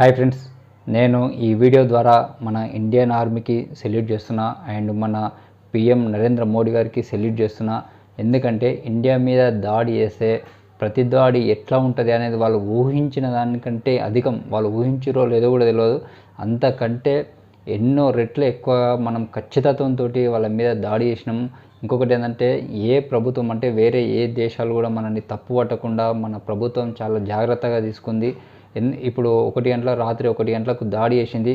Hi friends, నేను ఈ video ద్వారా మన ఇండియన్ ఆర్మీకి సెల్యూట్ చేస్తున్నా అండ్ మన పిఎం నరేంద్ర మోడీ గారికి సెల్యూట్ చేస్తున్నా. ఎందుకంటే ఇండియా మీద దాడి చేస్తే ప్రతి దాడి ఎట్లా ఉంటుంది అనేది వాళ్ళు ఊహించిన దానికంటే అధికం, వాళ్ళు ఊహించారో లేదో కూడా తెలియదు, అంతకంటే ఎన్నో రెట్లు ఎక్కువ మనం ఖచ్చితత్వంతో వాళ్ళ మీద దాడి చేసినాం. ఇంకొకటి ఏంటంటే ఏ ప్రభుత్వం అంటే వేరే ఏ దేశాలు కూడా మనల్ని తప్పు పట్టకుండా మన ప్రభుత్వం చాలా జాగ్రత్తగా తీసుకుంది. ఇప్పుడు 1 గంటల రాత్రి 1 గంటలకు దాడి చేసింది,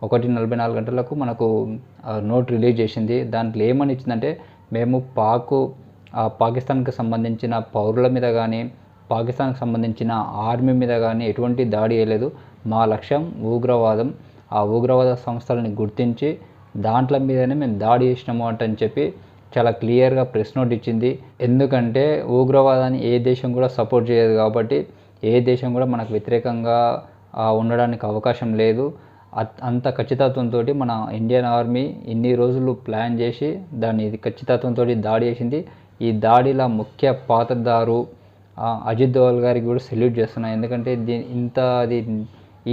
1:44 గంటలకు మనకు నోట్ రిలీజ్ చేసింది. దాంట్లో ఏమని ఇచ్చిందంటే మేము పాకిస్తాన్కి సంబంధించిన పౌరుల మీద కానీ పాకిస్తాన్కి సంబంధించిన ఆర్మీ మీద కానీ ఎటువంటి దాడి చేయలేదు. మా లక్ష్యం ఉగ్రవాదం, ఆ ఉగ్రవాద సంస్థలని గుర్తించి దాంట్ల మీదనే మేము దాడి చేసినాము అని చెప్పి చాలా క్లియర్గా ప్రెస్ నోట్ ఇచ్చింది. ఎందుకంటే ఉగ్రవాదాన్ని ఏ దేశం కూడా సపోర్ట్ చేయదు కాబట్టి ఏ దేశం కూడా మనకు వ్యతిరేకంగా ఉండడానికి అవకాశం లేదు. అంత ఖచ్చితత్వంతో మన ఇండియన్ ఆర్మీ ఇన్ని రోజులు ప్లాన్ చేసి దాన్ని ఖచ్చితత్వంతో దాడి చేసింది. ఈ దాడిలో ముఖ్య పాత్రధారు అజిత్ దోవల్ గారికి కూడా సెల్యూట్ చేస్తున్నాను. ఎందుకంటే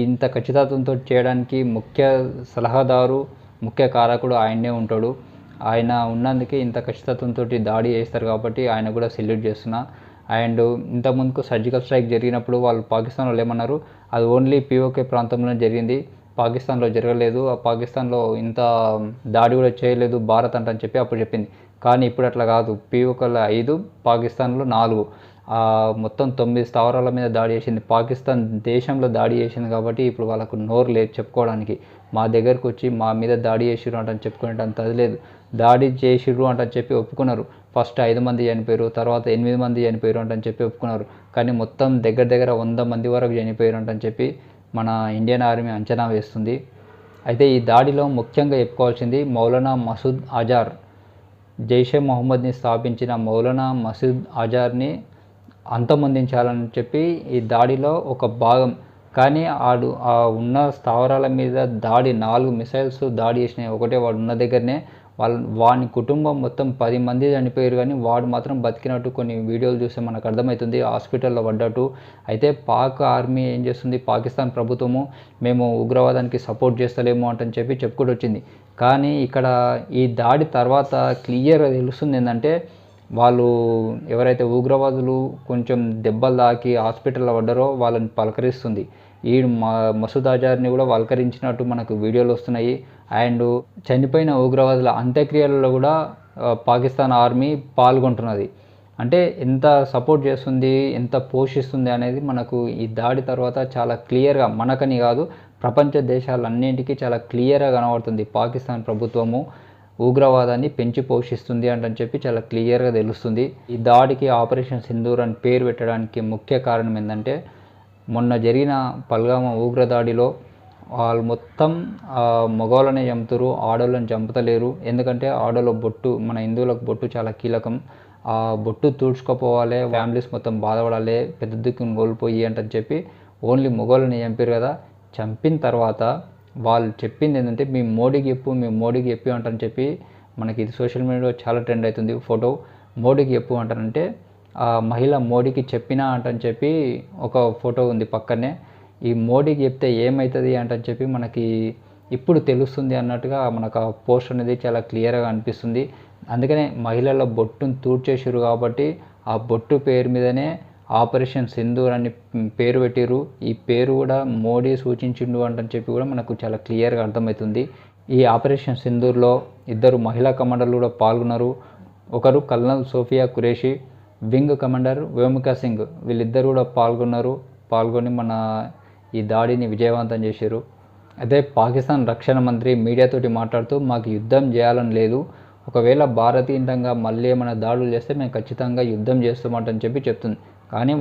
ఇంత ఖచ్చితత్వంతో చేయడానికి ముఖ్య సలహాదారు, ముఖ్య కారకుడు ఆయనే ఉంటాడు. ఆయన ఉన్నందుకే ఇంత ఖచ్చితత్వంతో దాడి చేస్తారు కాబట్టి ఆయన కూడా సెల్యూట్ చేస్తున్నా. అండ్ ఇంతకుముందుకు సర్జికల్ స్ట్రైక్ జరిగినప్పుడు వాళ్ళు పాకిస్తాన్లో ఏమన్నారు, అది ఓన్లీ పిఓకే ప్రాంతంలో జరిగింది, పాకిస్తాన్లో జరగలేదు, పాకిస్తాన్లో ఇంత దాడి కూడా చేయలేదు భారత్ అని చెప్పి అప్పుడు చెప్పింది. కానీ ఇప్పుడు అట్లా కాదు, పిఓకేలో 5, పాకిస్తాన్లో 4, మొత్తం 9 స్థావరాల మీద దాడి చేసింది. పాకిస్తాన్ దేశంలో దాడి చేసింది కాబట్టి ఇప్పుడు వాళ్ళకు నోరు లేదు చెప్పుకోవడానికి. మా దగ్గరకు వచ్చి మా మీద దాడి చేసిర్రు అని చెప్పుకునేటంత అది లేదు. దాడి చేసిర్రు అని చెప్పి ఒప్పుకున్నారు. ఫస్ట్ 5 మంది చనిపోయారు, తర్వాత 8 మంది చనిపోయారు అని చెప్పి ఒప్పుకున్నారు. కానీ మొత్తం దగ్గర 100 మంది వరకు చనిపోయారు అని చెప్పి మన ఇండియన్ ఆర్మీ అంచనా వేస్తుంది. అయితే ఈ దాడిలో ముఖ్యంగా చెప్పుకోవాల్సింది మౌలానా మసూద్ అజార్, జైషే మొహమ్మద్ని స్థాపించిన మౌలానా మసూద్ అజార్ని అంతమొందించాలని చెప్పి ఈ దాడిలో ఒక భాగం. కానీ ఉన్న స్థావరాల మీద 4 మిసైల్స్ దాడి చేసినాయి. ఒకటే వాడు ఉన్న దగ్గరనే. వాని కుటుంబం మొత్తం 10 మంది చనిపోయారు, కానీ వాడు మాత్రం బతికినట్టు కొన్ని వీడియోలు చూస్తే మనకు అర్థమవుతుంది, హాస్పిటల్లో పడ్డట్టు. అయితే పాక్ ఆర్మీ ఏం చేస్తుంది, పాకిస్తాన్ ప్రభుత్వము మేము ఉగ్రవాదానికి సపోర్ట్ చేస్తలేము అని చెప్పి చెప్పుకుంటూ వచ్చింది. కానీ ఇక్కడ ఈ దాడి తర్వాత క్లియర్గా తెలుస్తుంది ఏంటంటే వాళ్ళు ఎవరైతే ఉగ్రవాదులు కొంచెం దెబ్బలు తాకి హాస్పిటల్లో పడ్డారో వాళ్ళని పలకరిస్తుంది. ఈ మసూద్ అజార్ని కూడా పలకరించినట్టు మనకు వీడియోలు వస్తున్నాయి. అండ్ చనిపోయిన ఉగ్రవాదుల అంత్యక్రియలలో కూడా పాకిస్తాన్ ఆర్మీ పాల్గొంటున్నది. అంటే ఎంత సపోర్ట్ చేస్తుంది, ఎంత పోషిస్తుంది అనేది మనకు ఈ దాడి తర్వాత చాలా క్లియర్గా, మనకని కాదు ప్రపంచ దేశాలన్నింటికీ చాలా క్లియర్గా కనబడుతుంది. పాకిస్తాన్ ప్రభుత్వము ఉగ్రవాదాన్ని పెంచి పోషిస్తుంది అని చెప్పి చాలా క్లియర్గా తెలుస్తుంది. ఈ దాడికి ఆపరేషన్ సింధూర్ అని పేరు పెట్టడానికి ముఖ్య కారణం ఏంటంటే మొన్న జరిగిన పల్గామా ఉగ్రదాడిలో వాళ్ళు మొత్తం మగవాళ్ళనే చంపుతారు, ఆడవాళ్ళని చంపుతలేరు. ఎందుకంటే ఆడవాళ్ళ బొట్టు, మన హిందువులకు బొట్టు చాలా కీలకం. ఆ బొట్టు తుడుచుకోపోవాలి, ఫ్యామిలీస్ మొత్తం బాధపడాలి, పెద్ద దిక్కును కోల్పోయి అని చెప్పి ఓన్లీ మగవాళ్ళని చంపారు కదా. చంపిన తర్వాత వాళ్ళు చెప్పింది ఏంటంటే మేము మోడీకి చెప్పు అంటని చెప్పి మనకి ఇది సోషల్ మీడియాలో చాలా ట్రెండ్ అవుతుంది. ఫోటో మోడీకి చెప్పు అంటారంటే ఆ మహిళ మోడీకి చెప్పినా అంటని చెప్పి ఒక ఫోటో ఉంది పక్కనే. ఈ మోడీకి చెప్తే ఏమవుతుంది అంటని చెప్పి మనకి ఇప్పుడు తెలుస్తుంది అన్నట్టుగా మనకు ఆ పోస్ట్ అనేది చాలా క్లియర్గా అనిపిస్తుంది. అందుకనే మహిళల బొట్టును తూడ్చేసారు కాబట్టి ఆ బొట్టు పేరు మీదనే ఆపరేషన్ సింధూర్ అని పేరు పెట్టిరు. ఈ పేరు కూడా మోడీ సూచించిండు అని చెప్పి కూడా మనకు చాలా క్లియర్గా అర్థమవుతుంది. ఈ ఆపరేషన్ సింధూర్లో 2 మహిళా కమాండర్లు కూడా పాల్గొన్నారు. ఒకరు colonel Sofia Qureshi, wing commander Vyomika Singh, వీళ్ళిద్దరు కూడా పాల్గొని మన ఈ దాడిని విజయవంతం చేశారు. అదే పాకిస్తాన్ రక్షణ మంత్రి మీడియాతోటి మాట్లాడుతూ మాకు యుద్ధం చేయాలని లేదు, ఒకవేళ భారతీయంగా మళ్ళీ ఏమైనా దాడులు చేస్తే మేము ఖచ్చితంగా యుద్ధం చేస్తామంటని చెప్పి చెప్తుంది. కానీ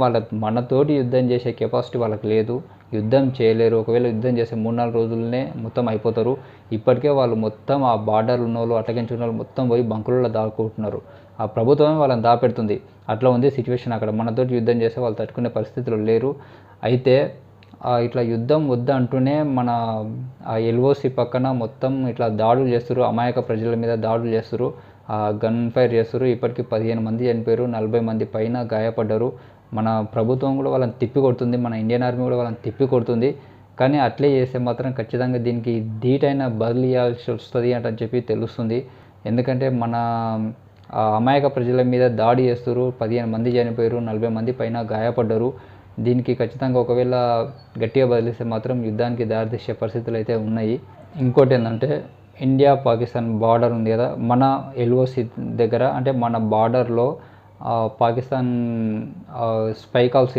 మనతోటి యుద్ధం చేసే కెపాసిటీ వాళ్ళకి లేదు, యుద్ధం చేయలేరు. ఒకవేళ యుద్ధం చేసే 3-4 రోజులనే మొత్తం అయిపోతారు. ఇప్పటికే వాళ్ళు మొత్తం ఆ బార్డర్లు ఉన్న వాళ్ళు, అటకించిన వాళ్ళు మొత్తం పోయి బంకులలో దాక్కుంటున్నారు. ఆ ప్రభుత్వమే వాళ్ళని దాపెడుతుంది. అట్లా ఉంది సిచ్యువేషన్ అక్కడ. మనతోటి యుద్ధం చేస్తే వాళ్ళు తట్టుకునే పరిస్థితులు లేరు. అయితే ఇట్లా యుద్ధం వద్దు అంటూనే మన ఎల్ఓసి పక్కన మొత్తం ఇట్లా దాడులు చేస్తారు, అమాయక ప్రజల మీద దాడులు చేస్తారు, గన్ ఫైర్ చేస్తారు. ఇప్పటికీ 15 మంది చనిపోయారు, 40 మంది పైన గాయపడ్డారు. మన ప్రభుత్వం కూడా వాళ్ళని తిప్పి కొడుతుంది, మన ఇండియన్ ఆర్మీ కూడా వాళ్ళని తిప్పి కొడుతుంది. కానీ అట్లే చేస్తే మాత్రం ఖచ్చితంగా దీనికి ధీటైన బదులు ఇవ్వాల్సి వస్తుంది అని చెప్పి తెలుస్తుంది. ఎందుకంటే మన అమాయక ప్రజల మీద దాడి చేస్తారు, 15 మంది చనిపోయారు, 40 మంది పైన గాయపడ్డారు. దీనికి ఖచ్చితంగా ఒకవేళ గట్టిగా బదిలిస్తే మాత్రం యుద్ధానికి దారితీసే పరిస్థితులు అయితే ఉన్నాయి. ఇంకోటి ఏంటంటే ఇండియా పాకిస్తాన్ బార్డర్ ఉంది కదా, మన ఎల్ఓసి దగ్గర అంటే మన బార్డర్లో పాకిస్తాన్ స్పై కాల్స్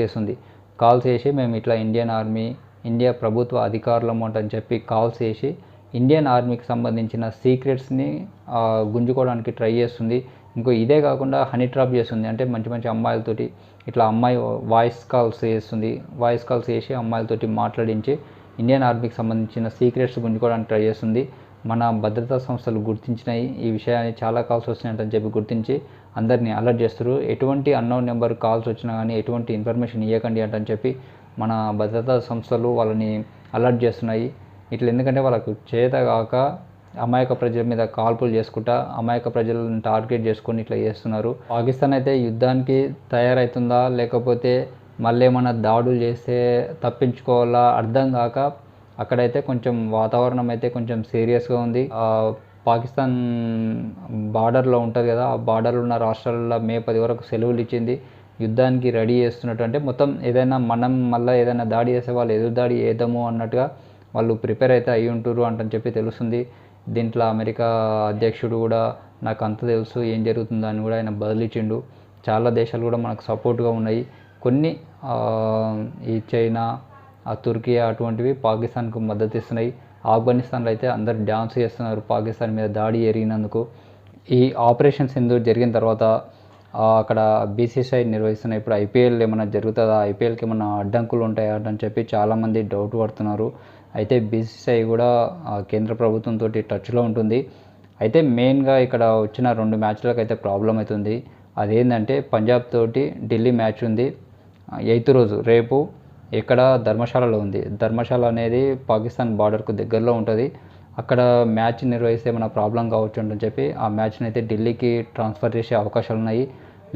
చేసి మేము ఇట్లా ఇండియన్ ఆర్మీ, ఇండియా ప్రభుత్వ అధికారులము అని చెప్పి కాల్స్ చేసి ఇండియన్ ఆర్మీకి సంబంధించిన సీక్రెట్స్ని గుంజుకోవడానికి ట్రై చేస్తుంది. ఇదే కాకుండా హనీ ట్రాప్ చేస్తుంది. అంటే మంచి మంచి అమ్మాయిలతోటి ఇట్లా అమ్మాయి వాయిస్ కాల్స్ చేసి అమ్మాయిలతోటి మాట్లాడించి ఇండియన్ ఆర్మీకి సంబంధించిన సీక్రెట్స్ గుంజుకోవడానికి ట్రై చేస్తుంది. మన భద్రతా సంస్థలు గుర్తించినాయి, ఈ విషయాన్ని చాలా కాల్స్ వస్తున్నాయంటని చెప్పి గుర్తించి అందరినీ అలర్ట్ చేస్తారు. ఎటువంటి అన్నోన్ నెంబర్ కాల్స్ వచ్చినా కానీ ఎటువంటి ఇన్ఫర్మేషన్ ఇవ్వకండి అంటని చెప్పి మన భద్రతా సంస్థలు వాళ్ళని అలర్ట్ చేస్తున్నాయి. ఇట్లా ఎందుకంటే వాళ్ళకు చేతగాక అమాయక ప్రజల మీద కాల్పులు చేసుకుంటా అమాయక ప్రజలను టార్గెట్ చేసుకొని ఇట్లా చేస్తున్నారు. పాకిస్తాన్ అయితే యుద్ధానికి తయారవుతుందా లేకపోతే మళ్ళీ ఏమైనా దాడులు చేస్తే తప్పించుకోవాలా అర్థం కాక అక్కడైతే కొంచెం వాతావరణం అయితే కొంచెం సీరియస్గా ఉంది. పాకిస్తాన్ బార్డర్లో ఉంటుంది కదా, ఆ బార్డర్లో ఉన్న రాష్ట్రాలలో మే 10 వరకు సెలవులు ఇచ్చింది. యుద్ధానికి రెడీ చేస్తున్నట్టు, అంటే మొత్తం ఏదైనా మనం మళ్ళీ ఏదైనా దాడి చేస్తే వాళ్ళు ఎదురు దాడి చేద్దాము అన్నట్టుగా వాళ్ళు ప్రిపేర్ అయితే అయ్యి ఉంటారు అంటని చెప్పి తెలుస్తుంది. దీంట్లో అమెరికా అధ్యక్షుడు కూడా నాకు అంత తెలుసు ఏం జరుగుతుందో అని కూడా ఆయన బదిలిచ్చిండు. చాలా దేశాలు కూడా మనకు సపోర్ట్గా ఉన్నాయి. కొన్ని ఈ చైనా, తుర్కీ అటువంటివి పాకిస్తాన్కు మద్దతు ఇస్తున్నాయి. ఆఫ్ఘనిస్తాన్లో అయితే అందరు డ్యాన్స్ చేస్తున్నారు పాకిస్తాన్ మీద దాడి జరిగినందుకు. ఈ ఆపరేషన్ సింధూర్ జరిగిన తర్వాత అక్కడ బీసీసీఐ నిర్వహిస్తున్న ఇప్పుడు ఐపీఎల్ ఏమైనా జరుగుతుందా, ఐపీఎల్కి ఏమైనా అడ్డంకులు ఉంటాయా అని చెప్పి చాలామంది డౌట్ పడుతున్నారు. అయితే బీసీసీఐ కూడా కేంద్ర ప్రభుత్వంతో టచ్లో ఉంటుంది. అయితే మెయిన్గా ఇక్కడ వచ్చిన 2 మ్యాచ్లకు అయితే ప్రాబ్లం అవుతుంది. అదేంటంటే పంజాబ్ తోటి ఢిల్లీ మ్యాచ్ ఉంది 8th రోజు, రేపు. ఇక్కడ ధర్మశాలలో ఉంది. ధర్మశాల అనేది పాకిస్తాన్ బార్డర్కు దగ్గరలో ఉంటుంది. అక్కడ మ్యాచ్ నిర్వహిస్తే ఏమైనా ప్రాబ్లం కావచ్చు అని చెప్పి ఆ మ్యాచ్ని అయితే ఢిల్లీకి ట్రాన్స్ఫర్ చేసే అవకాశాలు ఉన్నాయి.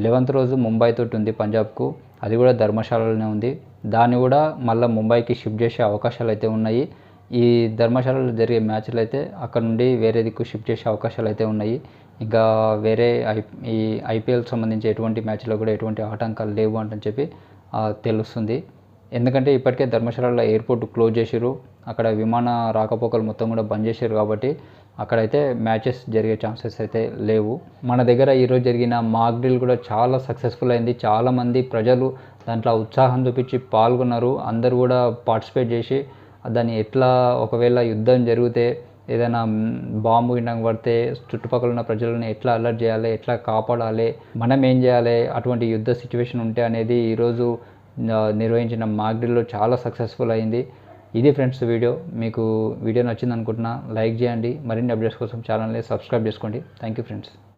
11th రోజు ముంబై తోటి ఉంది పంజాబ్కు, అది కూడా ధర్మశాలలోనే ఉంది. దాన్ని కూడా మళ్ళీ ముంబైకి షిఫ్ట్ చేసే అవకాశాలు అయితే ఉన్నాయి. ఈ ధర్మశాలలో జరిగే మ్యాచ్లు అయితే అక్కడ నుండి వేరే దిక్కు షిఫ్ట్ చేసే అవకాశాలు అయితే ఉన్నాయి. ఇంకా వేరే ఈ ఐపీఎల్కి సంబంధించి ఎటువంటి మ్యాచ్లో కూడా ఎటువంటి ఆటంకాలు లేవు అని చెప్పి తెలుస్తుంది. ఎందుకంటే ఇప్పటికే ధర్మశాలలో ఎయిర్పోర్ట్ క్లోజ్ చేసారు, అక్కడ విమాన రాకపోకలు మొత్తం కూడా బంద్ చేశారు. కాబట్టి అక్కడైతే మ్యాచెస్ జరిగే ఛాన్సెస్ అయితే లేవు. మన దగ్గర ఈరోజు జరిగిన మాక్ డ్రిల్ కూడా చాలా సక్సెస్ఫుల్ అయింది. చాలామంది ప్రజలు దాంట్లో ఉత్సాహం చూపించి పాల్గొన్నారు. అందరూ కూడా పార్టిసిపేట్ చేసి దాన్ని ఎట్లా ఒకవేళ యుద్ధం జరిగితే ఏదైనా బాంబు గిన్నె పడితే చుట్టుపక్కల ఉన్న ప్రజలను ఎట్లా అలర్ట్ చేయాలి, ఎట్లా కాపాడాలి, మనం ఏం చేయాలి, అటువంటి యుద్ధ సిచ్యువేషన్ ఉంటే అనేది ఈరోజు నిర్వహించిన మాక్ డ్రిల్లో చాలా సక్సెస్ఫుల్ అయింది. ఇది ఫ్రెండ్స్ వీడియో. మీకు వీడియో నచ్చింది అనుకుంటున్నా. లైక్ చేయండి. మరిన్ని అప్డేట్స్ కోసం ఛానల్ని సబ్స్క్రైబ్ చేసుకోండి. Thank you friends.